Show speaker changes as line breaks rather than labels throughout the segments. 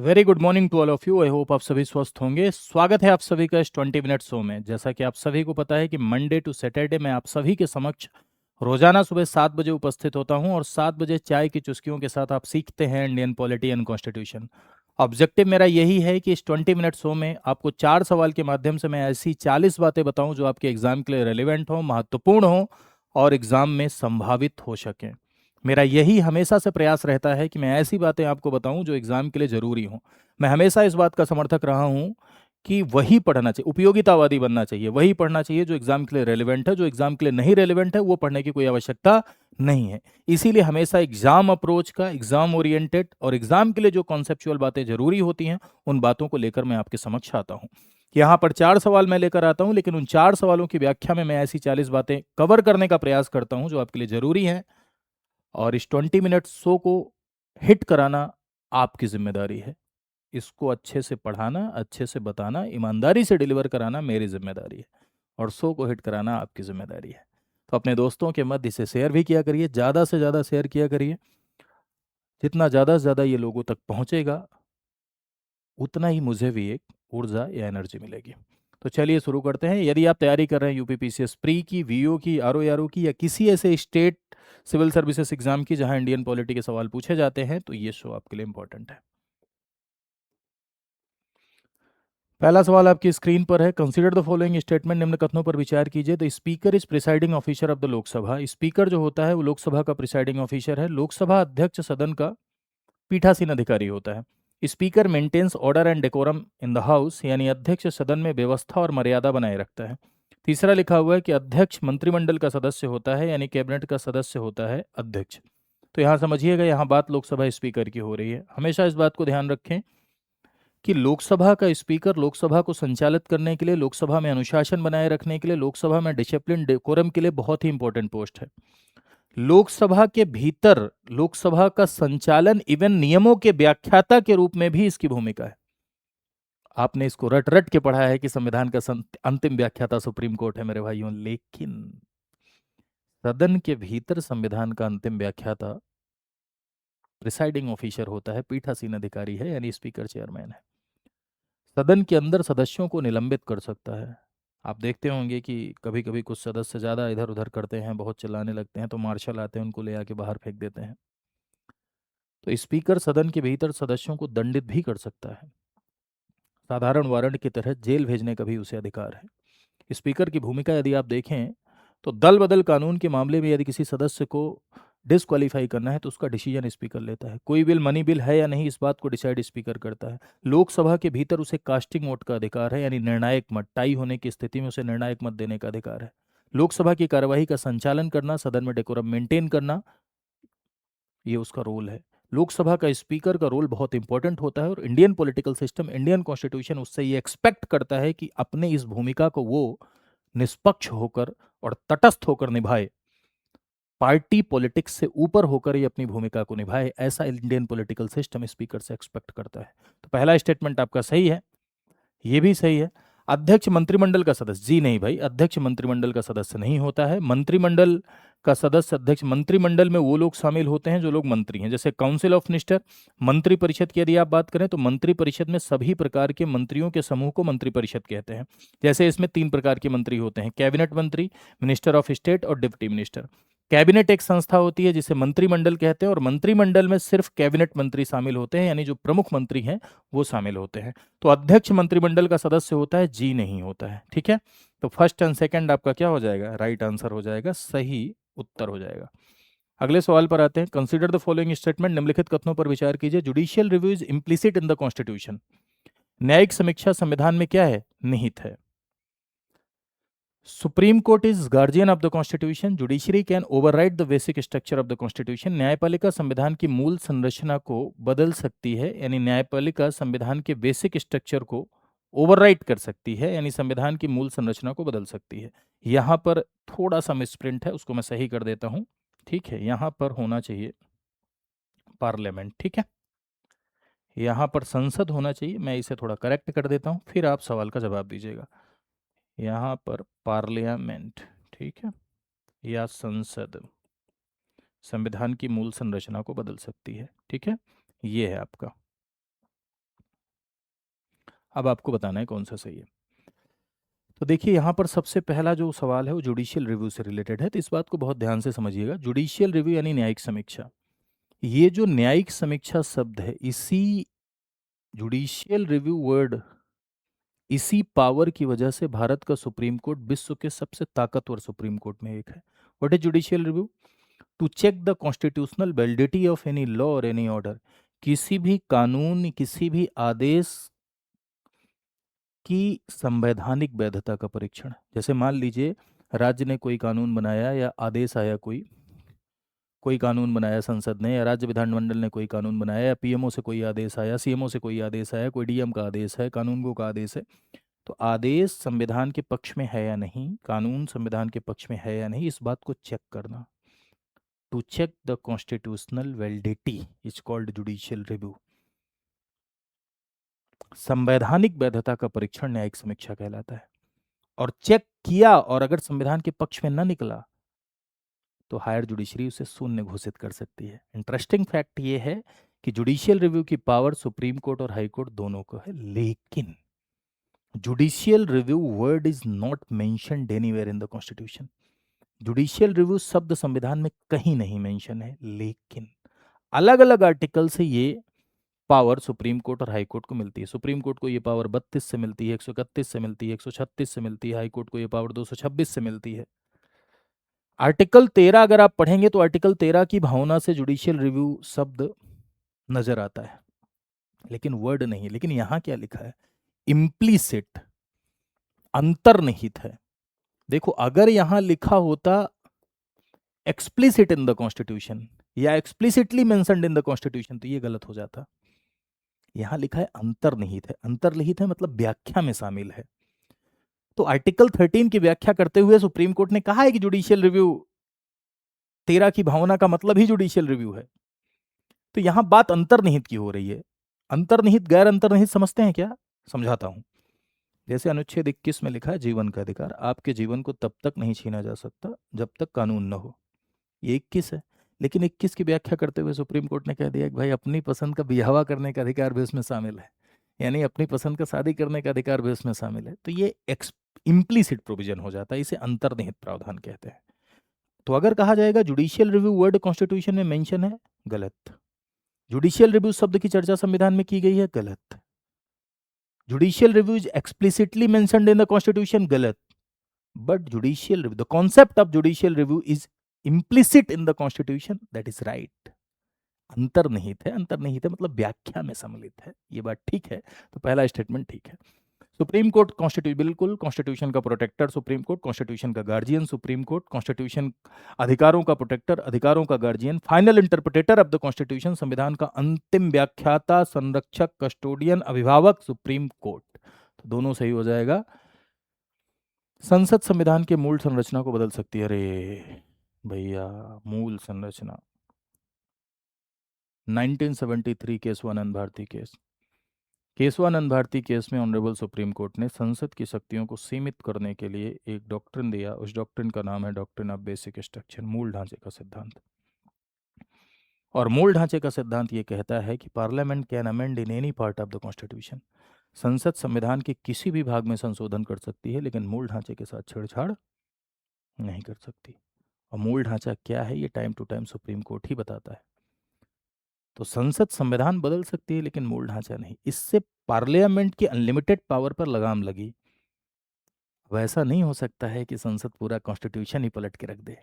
Very good morning to all of you. I hope आप सभी स्वस्थ होंगे। स्वागत है आप सभी का इस 20 मिनट शो में। जैसा कि आप सभी को पता है कि मंडे टू सैटरडे मैं आप सभी के समक्ष रोजाना सुबह 7 बजे उपस्थित होता हूं और 7 बजे चाय की चुस्कियों के साथ आप सीखते हैं Indian polity and constitution. Objective मेरा यही है कि इस 20 मिनट शो में आपको 4 सवाल के माध्यम से मैं ऐसी 40 बातें बताऊं जो आपके एग्जाम के लिए रेलिवेंट हो, महत्वपूर्ण हो और एग्जाम में संभावित हो सकें। मेरा यही हमेशा से प्रयास रहता है कि मैं ऐसी बातें आपको बताऊं जो एग्जाम के लिए जरूरी हों। मैं हमेशा इस बात का समर्थक रहा हूं कि वही पढ़ना चाहिए, उपयोगितावादी बनना चाहिए, वही पढ़ना चाहिए जो एग्जाम के लिए रेलिवेंट है। जो एग्जाम के लिए नहीं रेलिवेंट है वो पढ़ने की कोई आवश्यकता नहीं है। इसीलिए हमेशा एग्जाम अप्रोच का, एग्जाम ओरिएंटेड और एग्जाम के लिए जो कॉन्सेप्चुअल बातें जरूरी होती हैं उन बातों को लेकर मैं आपके समक्ष आता हूं। यहाँ पर 4 सवाल मैं लेकर आता हूं, लेकिन उन 4 सवालों की व्याख्या में मैं ऐसी 40 बातें कवर करने का प्रयास करता हूं जो आपके लिए जरूरी हैं। और इस 20 मिनट शो को हिट कराना आपकी जिम्मेदारी है। इसको अच्छे से पढ़ाना, अच्छे से बताना, ईमानदारी से डिलीवर कराना मेरी जिम्मेदारी है और शो को हिट कराना आपकी जिम्मेदारी है। तो अपने दोस्तों के मध्य इसे शेयर भी किया करिए, ज़्यादा से ज़्यादा शेयर किया करिए। जितना ज़्यादा से ज़्यादा ये लोगों तक पहुंचेगा उतना ही मुझे भी एक ऊर्जा या एनर्जी मिलेगी। तो चलिए शुरू करते हैं। यदि आप तैयारी कर रहे हैं यूपीपीसीएस प्री की, वीओ की, आरओ की या किसी ऐसे स्टेट सिविल सर्विसेज एग्जाम की जहां इंडियन पॉलिटी के सवाल पूछे जाते हैं, तो ये शो आपके लिए इंपॉर्टेंट है। पहला सवाल आपकी स्क्रीन पर है। Consider the following statement. निम्न कथनों पर विचार कीजिए। The speaker is presiding officer of the Lok Sabha. Speaker जो होता है वो लोकसभा का प्रिसाइडिंग ऑफिसर है। लोकसभा अध्यक्ष सदन का पीठासीन अधिकारी होता है। Speaker maintains order and decorum in the house, यानी अध्यक्ष सदन में व्यवस्था और मर्यादा बनाए रखता है। तीसरा लिखा हुआ है कि अध्यक्ष मंत्रिमंडल का सदस्य होता है, यानी कैबिनेट का सदस्य होता है अध्यक्ष। तो यहाँ समझिएगा, यहाँ बात लोकसभा स्पीकर की हो रही है। हमेशा इस बात को ध्यान रखें कि लोकसभा का स्पीकर लोकसभा को संचालित करने के लिए, लोकसभा में अनुशासन बनाए रखने के लिए, लोकसभा में डिसिप्लिन डेकोरम के लिए बहुत ही इंपॉर्टेंट पोस्ट है। लोकसभा के भीतर लोकसभा का संचालन, इवन नियमों के व्याख्याता के रूप में भी इसकी भूमिका है। आपने इसको रट रट के पढ़ा है कि संविधान का अंतिम व्याख्याता सुप्रीम कोर्ट है मेरे भाइयों, लेकिन सदन के भीतर संविधान का अंतिम व्याख्याता प्रिसाइडिंग ऑफिसर होता है, पीठासीन अधिकारी है, यानी स्पीकर चेयरमैन है। सदन के अंदर सदस्यों को निलंबित कर सकता है। आप देखते होंगे कि कभी कभी कुछ सदस्य ज़्यादा इधर उधर करते हैं, बहुत चिल्लाने लगते हैं, तो मार्शल आते हैं, उनको ले आके बाहर फेंक देते हैं। तो स्पीकर सदन के भीतर सदस्यों को दंडित भी कर सकता है। साधारण वारंट की तरह जेल भेजने का भी उसे अधिकार है। स्पीकर की भूमिका यदि आप देखें तो दल बदल कानून के मामले में यदि किसी सदस्य को डिसक्वालीफाई करना है तो उसका डिसीजन स्पीकर लेता है। कोई बिल मनी बिल है या नहीं, इस बात को डिसाइड स्पीकर करता है। लोकसभा के भीतर उसे कास्टिंग वोट का अधिकार है, यानी निर्णायक मत, टाई होने की स्थिति में उसे निर्णायक मत देने का अधिकार है। लोकसभा की कार्यवाही का संचालन करना, सदन में डेकोरम मेंटेन करना, ये उसका रोल है। लोकसभा का स्पीकर का रोल बहुत इंपॉर्टेंट होता है और Indian political system, Indian constitution उससे ये एक्सपेक्ट करता है कि अपने इस भूमिका को वो निष्पक्ष होकर और तटस्थ होकर निभाए, पार्टी पॉलिटिक्स से ऊपर होकर ये अपनी भूमिका को निभाए। ऐसा इंडियन पॉलिटिकल सिस्टम स्पीकर से एक्सपेक्ट करता है। तो पहला स्टेटमेंट आपका सही है, ये भी सही है। अध्यक्ष मंत्रिमंडल का सदस्य, जी नहीं भाई, अध्यक्ष मंत्रिमंडल का सदस्य नहीं होता है। मंत्रिमंडल का सदस्य अध्यक्ष, मंत्रिमंडल में वो लोग शामिल होते हैं जो लोग मंत्री हैं, जैसे काउंसिल ऑफ मिनिस्टर। मंत्रिपरिषद की यदि आप बात करें तो मंत्रिपरिषद में सभी प्रकार के मंत्रियों के समूह को मंत्रिपरिषद कहते हैं। जैसे इसमें 3 प्रकार के मंत्री होते हैं: कैबिनेट मंत्री, मिनिस्टर ऑफ स्टेट और डिप्टी मिनिस्टर। कैबिनेट एक संस्था होती है जिसे मंत्रिमंडल कहते हैं और मंत्रिमंडल में सिर्फ कैबिनेट मंत्री शामिल होते हैं, यानी जो प्रमुख मंत्री हैं वो शामिल होते हैं। तो अध्यक्ष मंत्रिमंडल का सदस्य होता है, जी नहीं होता है। ठीक है, तो फर्स्ट एंड सेकंड आपका क्या हो जाएगा, राइट आंसर हो जाएगा, सही उत्तर हो जाएगा। अगले सवाल पर आते हैं। Consider the following statement. निम्नलिखित कथनों पर विचार कीजिए। Judicial review is implicit in the constitution. न्यायिक समीक्षा संविधान में क्या है, निहित है। Supreme court is guardian of the constitution. Judiciary can override the basic structure of the constitution. न्यायपालिका संविधान की मूल संरचना को बदल सकती है, यानी न्यायपालिका संविधान के बेसिक स्ट्रक्चर को ओवरराइट कर सकती है, यानी संविधान की मूल संरचना को बदल सकती है। यहाँ पर थोड़ा सा मिसप्रिंट है, उसको मैं सही कर देता हूँ। ठीक है, यहाँ पर होना चाहिए पार्लियामेंट। ठीक है, यहाँ पर संसद होना चाहिए, मैं इसे थोड़ा करेक्ट कर देता हूँ, फिर आप सवाल का जवाब दीजिएगा। यहाँ पर पार्लियामेंट, ठीक है, या संसद संविधान की मूल संरचना को बदल सकती है। ठीक है, ये है आपका। अब आपको बताना है कौन सा सही है। तो देखिए यहाँ पर सबसे पहला जो सवाल है वो जुडिशियल रिव्यू से रिलेटेड है, तो इस बात को बहुत ध्यान से समझिएगा। जुडिशियल रिव्यू यानी न्यायिक समीक्षा। ये जो न्यायिक समीक्षा शब्द है, इसी जुडिशियल रिव्यू वर्ड, इसी पावर की वजह से भारत का सुप्रीम कोर्ट विश्व के सबसे ताकतवर सुप्रीम कोर्ट में एक है। What is judicial review? To check the constitutional validity of any law और एनी ऑर्डर। किसी भी कानून, किसी भी आदेश की संवैधानिक वैधता का परीक्षण। जैसे मान लीजिए राज्य ने कोई कानून बनाया या आदेश आया, कोई कोई कानून बनाया संसद ने या राज्य विधानमंडल ने कोई कानून बनाया या पीएमओ से कोई आदेश आया, सीएमओ से कोई आदेश आया, कोई डीएम का आदेश है, कानूनगो का आदेश है, तो आदेश संविधान के पक्ष में है या नहीं, कानून संविधान के पक्ष में है या नहीं, इस बात को चेक करना। To check the constitutional validity is called judicial review. संवैधानिक वैधता का परीक्षण न्यायिक समीक्षा कहलाता है। और चेक किया और अगर संविधान के पक्ष में न निकला तो हायर जुडिशरी उसे शून्य घोषित कर सकती है। इंटरेस्टिंग फैक्ट ये है कि जुडिशियल रिव्यू की पावर सुप्रीम कोर्ट और हाई कोर्ट दोनों को है, लेकिन judicial review word is not mentioned anywhere in the constitution. Judicial review शब्द संविधान में कहीं नहीं मेंशन है, लेकिन अलग अलग आर्टिकल से ये पावर सुप्रीम कोर्ट और हाई कोर्ट को मिलती है। सुप्रीम कोर्ट को ये पावर 32 से मिलती है, 131 से मिलती है, 136 से मिलती है, हाई कोर्ट को ये पावर 226 से मिलती है। आर्टिकल 13 अगर आप पढ़ेंगे तो आर्टिकल 13 की भावना से जुडिशियल रिव्यू शब्द नजर आता है, लेकिन वर्ड नहीं। लेकिन यहां क्या लिखा है? इम्प्लीसिट, अंतर्निहित है। देखो अगर यहां लिखा होता एक्सप्लिसिट इन द कॉन्स्टिट्यूशन या explicitly mentioned in the constitution तो ये गलत हो जाता। यहां लिखा है अंतर्निहित है। अंतर्निहित है मतलब व्याख्या में शामिल है। तो आर्टिकल 13 की व्याख्या करते हुए सुप्रीम कोर्ट ने कहा है कि जुडिशियल रिव्यू 13 की भावना का मतलब ही जुडिशियल रिव्यू है। तो यहां बात अंतर्निहित की हो रही है। अंतर्निहित गैर अंतर्निहित समझते हैं क्या? समझाता हूं। जैसे अनुच्छेद 21 में लिखा है जीवन का अधिकार, आपके जीवन को तब तक नहीं छीना जा सकता जब तक कानून न हो। ये 21 है। लेकिन 21 की व्याख्या करते हुए सुप्रीम कोर्ट ने कह दिया कि भाई अपनी पसंद का ब्याहवा करने का अधिकार भी उसमें शामिल है, यानी अपनी पसंद का शादी करने का अधिकार भी उसमें शामिल है। तो ये इम्प्लीसिट प्रोविजन हो जाता है, इसे अंतर्निहित प्रावधान कहते हैं। तो अगर कहा जाएगा जुडिशियल रिव्यू वर्ड कॉन्स्टिट्यूशन में मेंशन है, गलत। जुडिशियल रिव्यू शब्द की चर्चा संविधान में की गई है, गलत। Judicial review is explicitly mentioned in the constitution, गलत। But judicial review, the concept of judicial review is implicit in the constitution, that is right। अंतर्निहित है, अंतर्निहित है मतलब व्याख्या में सम्मिलित है। ये बात ठीक है, तो पहला स्टेटमेंट ठीक है। सुप्रीम कोर्ट कॉन्स्टिट्यूशन, बिल्कुल कॉन्स्टिट्यूशन का प्रोटेक्टर सुप्रीम कोर्ट, कॉन्स्टिट्यूशन का गार्जियन सुप्रीम कोर्ट, कॉन्स्टिट्यूशन अधिकारों का प्रोटेक्टर, अधिकारों का guardian, final interpreter of the constitution, संविधान का अंतिम व्याख्याता, संरक्षक, कस्टोडियन, अभिभावक सुप्रीम कोर्ट। तो दोनों सही हो जाएगा। संसद संविधान के मूल संरचना को बदल सकती है। अरे भैया, मूल संरचना 1973 केशवानंद भारती केस। केशवानंद भारती केस में ऑनरेबल सुप्रीम कोर्ट ने संसद की शक्तियों को सीमित करने के लिए एक डॉक्ट्रिन दिया। उस डॉक्ट्रिन का नाम है डॉक्ट्रिन ऑफ बेसिक स्ट्रक्चर, मूल ढांचे का सिद्धांत। और मूल ढांचे का सिद्धांत ये कहता है कि parliament can amend in any part of the constitution. संसद संविधान के किसी भी भाग में संशोधन कर सकती है, लेकिन मूल ढांचे के साथ छेड़छाड़ नहीं कर सकती। और मूल ढांचा क्या है ये time to time supreme court ही बताता है। तो संसद संविधान बदल सकती है लेकिन मूल ढांचा नहीं। इससे पार्लियामेंट की अनलिमिटेड पावर पर लगाम लगी। वैसा नहीं हो सकता है कि संसद पूरा कॉन्स्टिट्यूशन ही पलट के रख दे,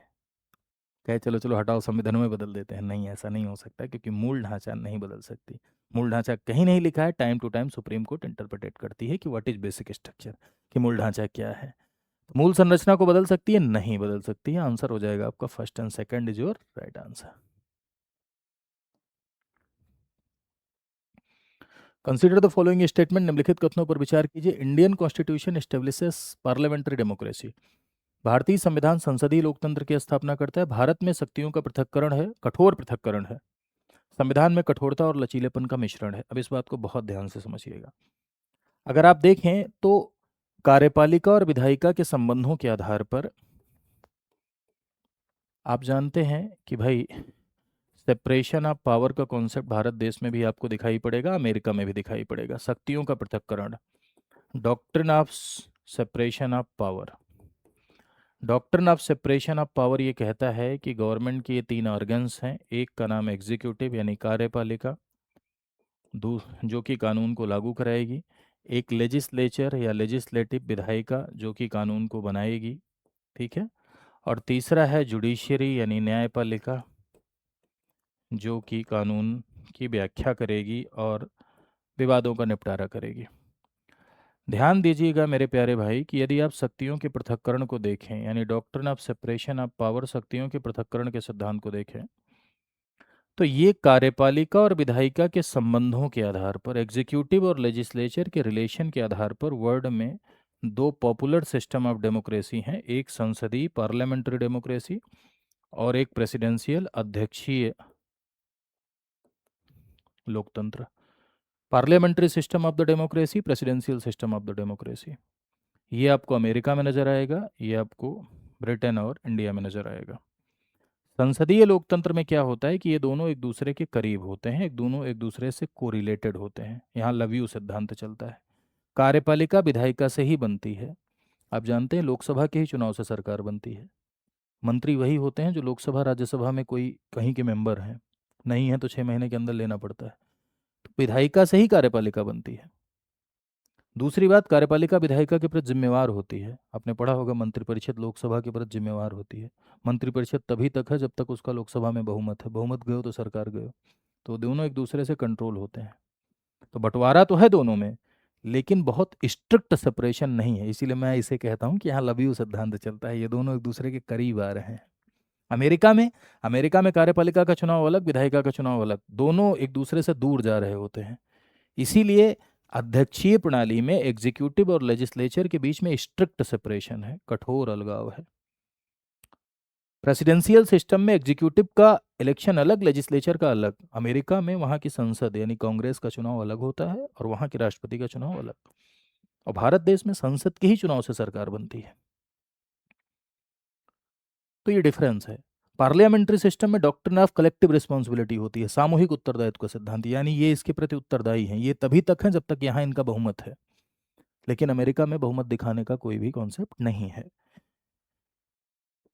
कहे चलो चलो हटाओ संविधान में बदल देते हैं। नहीं, ऐसा नहीं हो सकता, क्योंकि मूल ढांचा नहीं बदल सकती। मूल ढांचा कहीं नहीं लिखा है। Time to time supreme court interpretate करती है कि व्हाट इज बेसिक स्ट्रक्चर, कि मूल ढांचा क्या है। मूल संरचना को बदल सकती है? नहीं बदल सकती है। आंसर हो जाएगा आपका first and second is your right answer. Consider the following statement, निम्नलिखित कथनों पर विचार कीजिए। Indian constitution establishes parliamentary democracy. भारतीय संविधान संसदीय लोकतंत्र की स्थापना करता है। भारत में शक्तियों का पृथक्करण है, कठोर पृथक्करण है। संविधान में कठोरता और लचीलेपन का मिश्रण है। अब इस बात को बहुत ध्यान से समझिएगा। अगर आप देखें तो कार्यपालिका और विधायिका के संबंधों के आधार पर आप जानते हैं कि भाई सेपरेशन ऑफ पावर का कॉन्सेप्ट भारत देश में भी आपको दिखाई पड़ेगा, अमेरिका में भी दिखाई पड़ेगा। शक्तियों का पृथक्करण, doctrine of separation of power. Doctrine of separation of power ये कहता है कि गवर्नमेंट के ये तीन ऑर्गन्स हैं, एक का नाम एग्जीक्यूटिव यानी कार्यपालिका, जो कि कानून को लागू कराएगी, एक लेजिस्लेचर या लेजिस्लेटिव विधायिका जो कि कानून को बनाएगी, ठीक है, और तीसरा है जुडिशरी यानी न्यायपालिका जो कि कानून की व्याख्या करेगी और विवादों का निपटारा करेगी। ध्यान दीजिएगा मेरे प्यारे भाई कि यदि आप शक्तियों के पृथक्करण को देखें यानी doctrine of separation of power, शक्तियों के पृथक्करण के सिद्धांत को देखें, तो ये कार्यपालिका और विधायिका के संबंधों के आधार पर, एग्जीक्यूटिव और लेजिस्लेचर के रिलेशन के आधार पर वर्ल्ड में दो पॉपुलर सिस्टम ऑफ डेमोक्रेसी हैं, एक संसदीय पार्लियामेंट्री डेमोक्रेसी और एक प्रेसिडेंशियल अध्यक्षीय लोकतंत्र। Parliamentary system of the democracy, presidential system of the democracy, ये आपको अमेरिका में नज़र आएगा, ये आपको ब्रिटेन और इंडिया में नज़र आएगा। संसदीय लोकतंत्र में क्या होता है कि ये दोनों एक दूसरे के करीब होते हैं, दोनों एक दूसरे से कोरिलेटेड होते हैं, यहाँ लव यू सिद्धांत चलता है। कार्यपालिका विधायिका से ही बनती है। आप जानते हैं लोकसभा के ही चुनाव से सरकार बनती है। मंत्री वही होते हैं जो लोकसभा राज्यसभा में कोई कहीं के मेंबर हैं, नहीं है तो 6 महीने के अंदर लेना पड़ता है। तो विधायिका से ही कार्यपालिका बनती है। दूसरी बात, कार्यपालिका विधायिका के प्रति जिम्मेवार होती है। आपने पढ़ा होगा मंत्रिपरिषद लोकसभा के प्रति जिम्मेवार होती है। मंत्रिपरिषद तभी तक है जब तक उसका लोकसभा में बहुमत है, बहुमत गयो तो सरकार गयो, तो दोनों एक दूसरे से कंट्रोल होते हैं। तो बंटवारा तो है दोनों में, लेकिन बहुत स्ट्रिक्ट सेपरेशन नहीं है। इसीलिए मैं इसे कहता हूँ कि यहाँ लव यू सिद्धांत चलता है, ये दोनों एक दूसरे के करीब आ रहे हैं। अमेरिका में कार्यपालिका का चुनाव अलग, विधायिका का चुनाव अलग, दोनों एक दूसरे से दूर जा रहे होते हैं। इसीलिए अध्यक्षीय प्रणाली में एग्जीक्यूटिव और लेजिस्लेचर के बीच में स्ट्रिक्ट सेपरेशन है, कठोर अलगाव है। प्रेसिडेंशियल सिस्टम में एग्जीक्यूटिव का इलेक्शन अलग, लेजिस्लेचर का अलग। अमेरिका में वहाँ की संसद यानी कांग्रेस का चुनाव अलग होता है और वहाँ के राष्ट्रपति का चुनाव अलग। और भारत देश में संसद के ही चुनाव से सरकार बनती है। तो ये डिफरेंस है। पार्लियामेंट्री सिस्टम में डॉक्ट्रिन ऑफ कलेक्टिव रिस्पॉन्सिबिलिटी होती है, सामूहिक उत्तरदायित्व का सिद्धांत, यानी ये इसके प्रति उत्तरदायी हैं। ये तभी तक है जब तक यहाँ इनका बहुमत है, लेकिन अमेरिका में बहुमत दिखाने का कोई भी कॉन्सेप्ट नहीं है।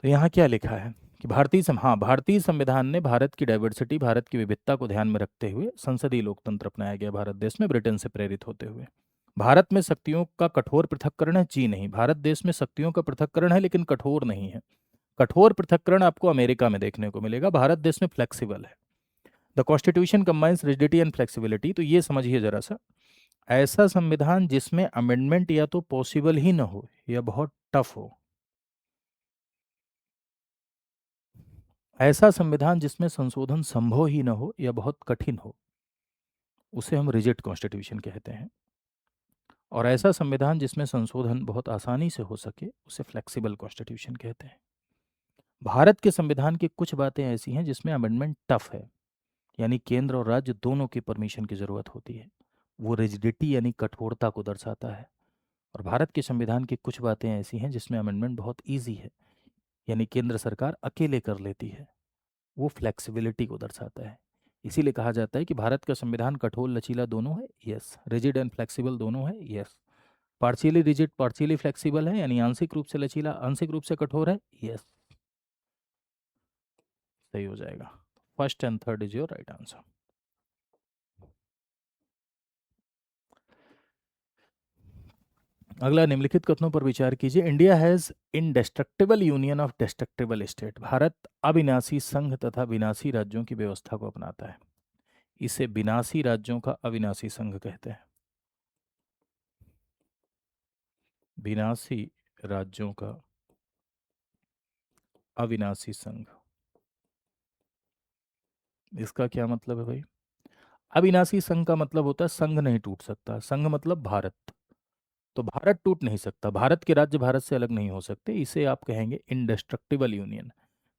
तो यहाँ क्या लिखा है कि भारतीय संविधान ने भारत की डाइवर्सिटी, भारत की विविधता को ध्यान में रखते हुए संसदीय लोकतंत्र अपनाया गया भारत देश में, ब्रिटेन से प्रेरित होते हुए। भारत में शक्तियों का कठोर पृथक्करण है, जी नहीं। भारत देश में शक्तियों का पृथक्करण है लेकिन कठोर नहीं है। कठोर पृथक्करण आपको अमेरिका में देखने को मिलेगा, भारत देश में फ्लेक्सिबल है। The constitution combines rigidity and flexibility. तो ये समझिए जरा सा, ऐसा संविधान जिसमें अमेंडमेंट या तो पॉसिबल ही ना हो या बहुत टफ हो, ऐसा संविधान जिसमें संशोधन संभव ही ना हो या बहुत कठिन हो, उसे हम रिजिड कॉन्स्टिट्यूशन कहते हैं। और ऐसा संविधान जिसमें संशोधन बहुत आसानी से हो सके, उसे फ्लेक्सिबल कॉन्स्टिट्यूशन कहते हैं। भारत के संविधान की कुछ बातें ऐसी हैं जिसमें अमेंडमेंट टफ है, यानी केंद्र और राज्य दोनों की परमिशन की जरूरत होती है। वो रिजिडिटी यानी कठोरता को दर्शाता है। और भारत के संविधान की कुछ बातें ऐसी हैं जिसमें अमेंडमेंट बहुत ईजी है, यानी केंद्र सरकार अकेले कर लेती है। वो फ्लेक्सिबिलिटी को दर्शाता है। इसीलिए कहा जाता है कि भारत का संविधान कठोर लचीला दोनों है, यस। रिजिड एंड फ्लेक्सिबल दोनों है, yes. Partially rigid partially flexible है, यानी आंशिक रूप से लचीला आंशिक रूप से कठोर है, यस। सही हो जाएगा। First and third is your right answer. अगला, निम्नलिखित कथनों पर विचार कीजिए। India has indestructible union of destructible state. भारत अविनाशी संघ तथा विनाशी राज्यों की व्यवस्था को अपनाता है। इसे विनाशी राज्यों का अविनाशी संघ कहते हैं। विनाशी राज्यों का अविनाशी संघ, इसका क्या मतलब है भाई? अविनाशी संघ का मतलब होता है संघ नहीं टूट सकता। संघ मतलब भारत, तो भारत टूट नहीं सकता, भारत के राज्य भारत से अलग नहीं हो सकते, इसे आप कहेंगे इंडेस्ट्रक्टिबल यूनियन।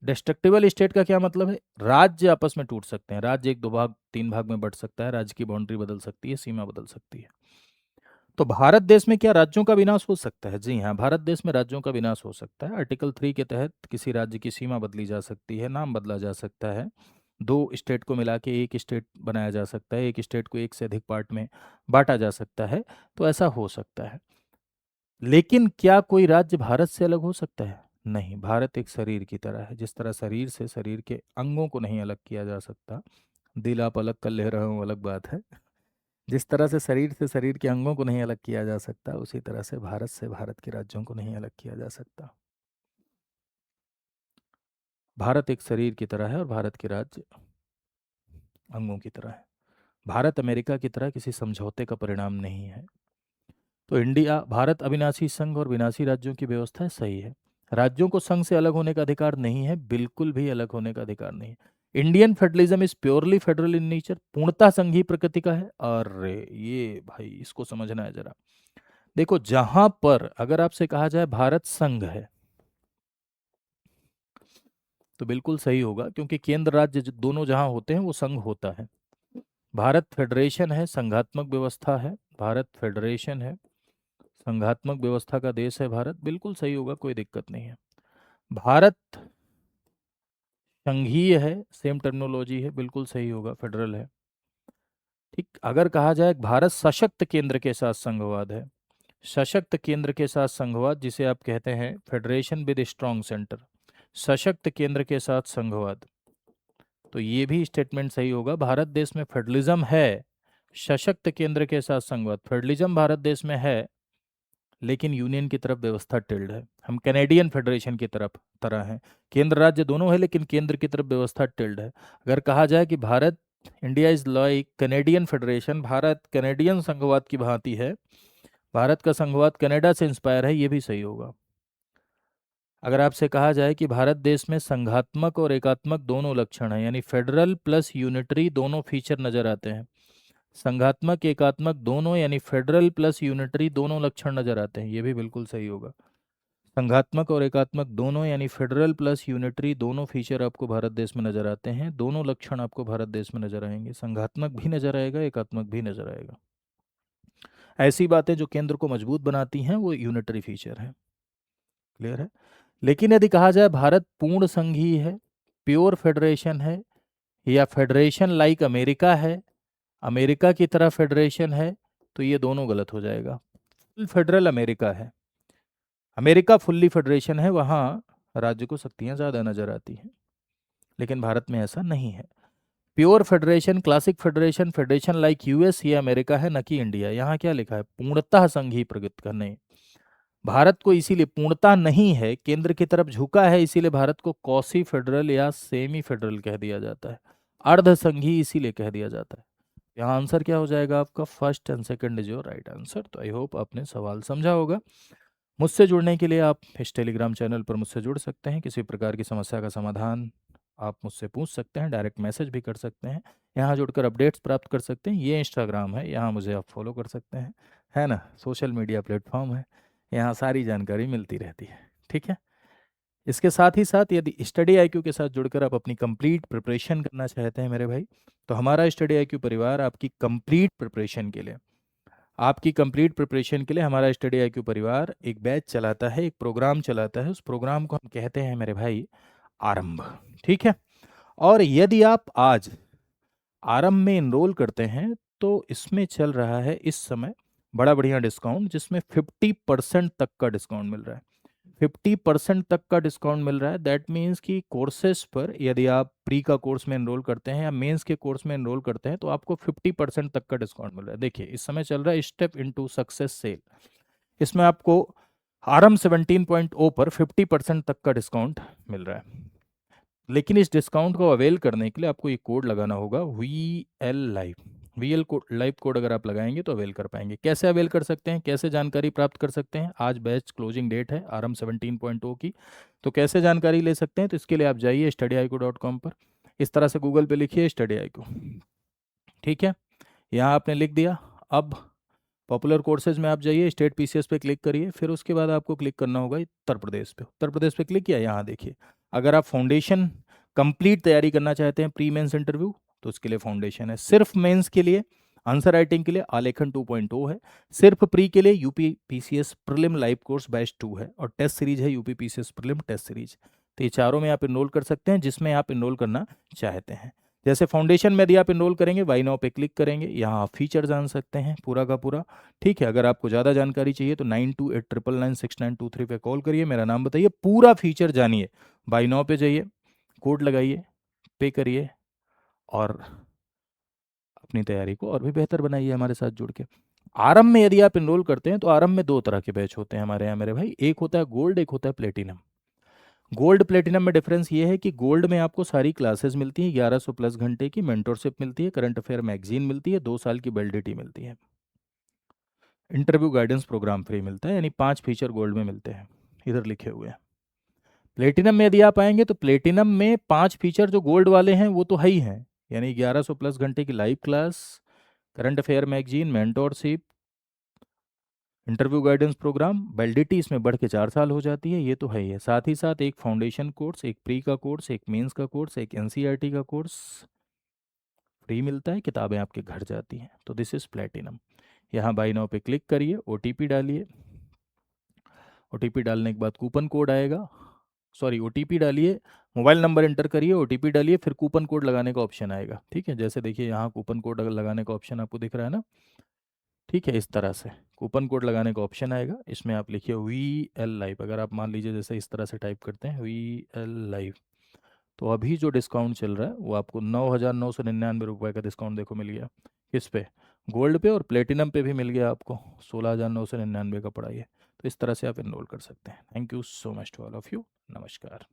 डेस्ट्रक्टिबल स्टेट का क्या मतलब है? राज्य आपस में टूट सकते हैं, राज्य एक दो भाग तीन भाग में बंट सकता है, राज्य की बाउंड्री बदल सकती है, सीमा बदल सकती है। तो भारत देश में क्या राज्यों का विनाश हो सकता है? जी हाँ, भारत देश में राज्यों का विनाश हो सकता है। आर्टिकल 3 के तहत किसी राज्य की सीमा बदली जा सकती है, नाम बदला जा सकता है, दो स्टेट को मिला के एक स्टेट बनाया जा सकता है, एक स्टेट को एक से अधिक पार्ट में बांटा जा सकता है, तो ऐसा हो सकता है। लेकिन क्या कोई राज्य भारत से अलग हो सकता है? नहीं, भारत एक शरीर की तरह है। जिस तरह शरीर से शरीर के अंगों को नहीं अलग किया जा सकता, दिल आप अलग कर ले रहे हो अलग बात है, जिस तरह से शरीर के अंगों को नहीं अलग किया जा सकता, उसी तरह से भारत के राज्यों को नहीं अलग किया जा सकता। भारत एक शरीर की तरह है और भारत के राज्य अंगों की तरह है। भारत अमेरिका की तरह किसी समझौते का परिणाम नहीं है। तो इंडिया भारत अविनाशी संघ और विनाशी राज्यों की व्यवस्था सही है। राज्यों को संघ से अलग होने का अधिकार नहीं है, बिल्कुल भी अलग होने का अधिकार नहीं है। Indian federalism is purely federal in nature, पूर्णतः संघीय प्रकृति का है। अरे ये भाई इसको समझना है जरा। देखो, जहां पर अगर आपसे कहा जाए भारत संघ है तो बिल्कुल सही होगा, क्योंकि केंद्र राज्य दोनों जहां होते हैं वो संघ होता है। भारत फेडरेशन है, संघात्मक व्यवस्था है, भारत फेडरेशन है, संघात्मक व्यवस्था का देश है भारत, बिल्कुल सही होगा, कोई दिक्कत नहीं है। भारत संघीय है, सेम टर्मिनोलॉजी है, बिल्कुल सही होगा, फेडरल है। ठीक, अगर कहा जाए भारत सशक्त केंद्र के साथ संघवाद है, सशक्त केंद्र के साथ संघवाद जिसे आप कहते हैं फेडरेशन विद स्ट्रॉन्ग सेंटर, सशक्त केंद्र के साथ संघवाद, तो ये भी स्टेटमेंट सही होगा। भारत देश में फेडरलिज्म है, सशक्त केंद्र के साथ संघवाद, फेडरलिज्म भारत देश में है, लेकिन यूनियन की तरफ व्यवस्था टिल्ड है। हम कैनेडियन फेडरेशन की तरफ तरह हैं, केंद्र राज्य दोनों है लेकिन केंद्र की तरफ व्यवस्था टिल्ड है। अगर कहा जाए कि Bharat India is like Canadian federation, Bharat Canadian संघवाद की भांति है, भारत का संघवाद कनाडा से इंस्पायर है, ये भी सही होगा। अगर आपसे कहा जाए कि भारत देश में संघात्मक और एकात्मक दोनों लक्षण हैं, यानी फेडरल प्लस यूनिटरी दोनों फीचर नजर आते हैं, संघात्मक एकात्मक दोनों यानी फेडरल प्लस यूनिटरी दोनों लक्षण नजर आते हैं, ये भी बिल्कुल सही होगा। संघात्मक और एकात्मक दोनों यानी फेडरल प्लस यूनिटरी दोनों फीचर आपको भारत देश में नजर आते हैं, दोनों लक्षण आपको भारत देश में नजर आएंगे, संघात्मक भी नजर आएगा, एकात्मक भी नजर आएगा। ऐसी बातें जो केंद्र को मजबूत बनाती हैं वो यूनिटरी फीचर है। क्लियर है? लेकिन यदि कहा जाए भारत पूर्ण संघीय है, प्योर फेडरेशन है, या फेडरेशन लाइक अमेरिका है, अमेरिका की तरह फेडरेशन है, तो ये दोनों गलत हो जाएगा। फुल फेडरल अमेरिका है, अमेरिका फुल्ली फेडरेशन है, वहाँ राज्य को शक्तियाँ ज़्यादा नजर आती हैं, लेकिन भारत में ऐसा नहीं है। Pure federation, classic federation, federation like US, ये अमेरिका है, न कि इंडिया। यहाँ क्या लिखा है? पूर्णतः संघीय प्रगति का नहीं। भारत को इसीलिए पूर्णता नहीं है, केंद्र की तरफ झुका है, इसीलिए भारत को कॉसी फेडरल या सेमी फेडरल कह दिया जाता है, अर्ध संघीय इसीलिए कह दिया जाता है। यहाँ आंसर क्या हो जाएगा आपका? First and second is your right answer. तो आई होप आपने सवाल समझा होगा। मुझसे जुड़ने के लिए आप इस टेलीग्राम चैनल पर मुझसे जुड़ सकते हैं, किसी प्रकार की समस्या का समाधान आप मुझसे पूछ सकते हैं, डायरेक्ट मैसेज भी कर सकते हैं, यहाँ जुड़कर अपडेट्स प्राप्त कर सकते हैं। ये इंस्टाग्राम है, यहाँ मुझे आप फॉलो कर सकते हैं, है ना, सोशल मीडिया प्लेटफॉर्म है, यहाँ सारी जानकारी मिलती रहती है। ठीक है, इसके साथ ही साथ यदि स्टडी आईक्यू के साथ जुड़कर आप अपनी कंप्लीट प्रिपरेशन करना चाहते हैं मेरे भाई, तो हमारा स्टडी आईक्यू परिवार आपकी कंप्लीट प्रिपरेशन के लिए, आपकी कंप्लीट प्रिपरेशन के लिए हमारा स्टडी आईक्यू परिवार एक बैच चलाता है, एक प्रोग्राम चलाता है। उस प्रोग्राम को हम कहते हैं मेरे भाई आरंभ। ठीक है, और यदि आप आज आरंभ में इनरोल करते हैं तो इसमें चल रहा है इस समय बड़ा बढ़िया डिस्काउंट, जिसमें 50% तक का डिस्काउंट मिल रहा है। 50% तक का डिस्काउंट मिल रहा है। दैट मीन्स कि कोर्सेज पर यदि आप प्री का कोर्स में एनरोल करते हैं या मेंस के कोर्स में एनरोल करते हैं तो आपको 50% तक का डिस्काउंट मिल रहा है। देखिए, इस समय चल रहा है स्टेप इनटू सक्सेस सेल, इसमें आपको आरएम 17.0 पर 50% तक का डिस्काउंट मिल रहा है। लेकिन इस डिस्काउंट को अवेल करने के लिए आपको ये कोड लगाना होगा, VL Live। VL live code अगर आप लगाएंगे तो अवेल कर पाएंगे। कैसे अवेल कर सकते हैं, कैसे जानकारी प्राप्त कर सकते हैं? आज बैच क्लोजिंग डेट है आरएम 17.0 की, तो कैसे जानकारी ले सकते हैं? तो इसके लिए आप जाइए studyaiku.com पर, इस तरह से गूगल पे लिखिए स्टडी आईक्यू। ठीक है, यहाँ आपने लिख दिया। अब पॉपुलर कोर्सेज में आप जाइए, स्टेट पीसीएस पे क्लिक करिए, फिर उसके बाद आपको क्लिक करना होगा उत्तर प्रदेश पे। उत्तर प्रदेश पे क्लिक किया, यहाँ देखिए, अगर आप फाउंडेशन कंप्लीट तैयारी करना चाहते हैं प्री मेंस इंटरव्यू, तो उसके लिए फाउंडेशन है। सिर्फ मेंस के लिए, आंसर राइटिंग के लिए आलेखन 2.0 है। सिर्फ प्री के लिए UP PCS prelim live course batch 2 है, और टेस्ट सीरीज है UP PCS prelim test series. तो ये चारों में आप इनरोल कर सकते हैं जिसमें आप इनरोल करना चाहते हैं। जैसे फाउंडेशन में यदि आप इनरोल करेंगे, वाई नाउ पे क्लिक करेंगे, यहाँ आप फीचर जान सकते हैं पूरा का पूरा। ठीक है, अगर आपको ज़्यादा जानकारी चाहिए तो 9289996923 पे कॉल करिए, मेरा नाम बताइए, पूरा फीचर जानिए। वाई नाउ पे जाइए, कोड लगाइए, पे करिए और अपनी तैयारी को और भी बेहतर बनाइए हमारे साथ जुड़ के। आरंभ में यदि आप इनरोल करते हैं तो आरंभ में दो तरह के बैच होते हैं हमारे यहाँ मेरे भाई, एक होता है गोल्ड, एक होता है प्लेटिनम। गोल्ड प्लेटिनम में डिफरेंस ये है कि गोल्ड में आपको सारी क्लासेस मिलती हैं, 1100 प्लस घंटे की मेंटोरशिप मिलती है, करंट अफेयर मैगजीन मिलती है, 2 साल की वैलिडिटी मिलती है, इंटरव्यू गाइडेंस प्रोग्राम फ्री मिलता है, यानी 5 फीचर गोल्ड में मिलते हैं, इधर लिखे हुए हैं। प्लेटिनम में यदि आप आएंगे तो प्लेटिनम में 5 फीचर जो गोल्ड वाले हैं वो तो है ही हैं, यानी 1100 प्लस घंटे की live class, current affair magazine, mentorship, interview guidance programme, validity इसमें बढ़ के 4 साल हो जाती है, ये तो है ही है। साथ ही साथ एक फाउंडेशन कोर्स, एक प्री का कोर्स, एक मेंस का कोर्स, एक एनसीईआरटी का कोर्स फ्री मिलता है, किताबें आपके घर जाती हैं। तो दिस इज़ प्लेटिनम। यहाँ बाई नाउ पे क्लिक करिए, ओटीपी डालिए, ओटीपी डालने के बाद कूपन कोड आएगा, सॉरी ओटीपी डालिए, मोबाइल नंबर एंटर करिए, ओटीपी डालिए, फिर कूपन कोड लगाने का ऑप्शन आएगा। ठीक है, जैसे देखिए यहाँ कूपन कोड लगाने का ऑप्शन आपको दिख रहा है ना। ठीक है, इस तरह से कूपन कोड लगाने का ऑप्शन आएगा, इसमें आप लिखिए VL Live। अगर आप मान लीजिए जैसे इस तरह से टाइप करते हैं VL Live, तो अभी जो डिस्काउंट चल रहा है वो आपको 9,999 रुपये का डिस्काउंट देखो मिल गया। किस पे? गोल्ड पे, और प्लेटिनम पे भी मिल गया आपको, 16,999 का पड़ा ये। तो इस तरह से आप इनरोल कर सकते हैं। Thank you so much to all of you. नमस्कार।